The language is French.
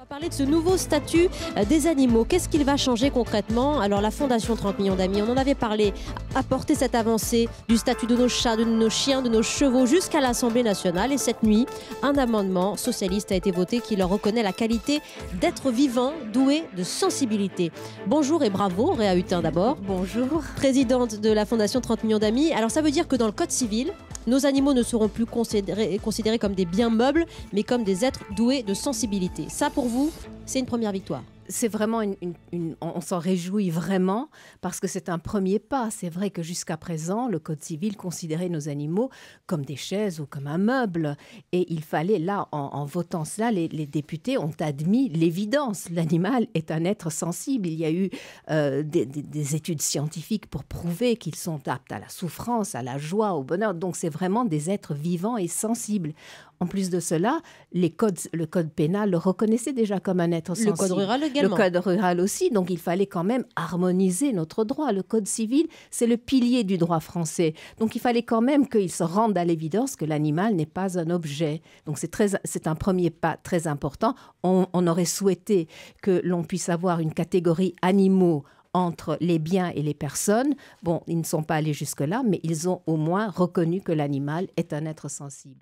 On va parler de ce nouveau statut des animaux. Qu'est-ce qu'il va changer concrètement? Alors la Fondation 30 millions d'amis, on en avait parlé, a porté cette avancée du statut de nos chats, de nos chiens, de nos chevaux jusqu'à l'Assemblée nationale. Et cette nuit, un amendement socialiste a été voté qui leur reconnaît la qualité d'être vivants, doués de sensibilité. Bonjour et bravo, Réa Hutin d'abord. Bonjour. Présidente de la Fondation 30 millions d'amis. Alors ça veut dire que dans le Code civil, nos animaux ne seront plus considérés comme des biens meubles, mais comme des êtres doués de sensibilité. Ça, pour vous, c'est une première victoire. C'est vraiment on s'en réjouit vraiment parce que c'est un premier pas. C'est vrai que jusqu'à présent, le Code civil considérait nos animaux comme des chaises ou comme un meuble. Et il fallait, là, en votant cela, les députés ont admis l'évidence. L'animal est un être sensible. Il y a eu des études scientifiques pour prouver qu'ils sont aptes à la souffrance, à la joie, au bonheur. Donc, c'est vraiment des êtres vivants et sensibles. En plus de cela, le code pénal le reconnaissait déjà comme un être sensible. Le code rural également. Le code rural aussi. Donc, il fallait quand même harmoniser notre droit. Le code civil, c'est le pilier du droit français. Donc, il fallait quand même qu'ils se rendent à l'évidence que l'animal n'est pas un objet. Donc, c'est un premier pas très important. On aurait souhaité que l'on puisse avoir une catégorie animaux entre les biens et les personnes. Bon, ils ne sont pas allés jusque-là, mais ils ont au moins reconnu que l'animal est un être sensible.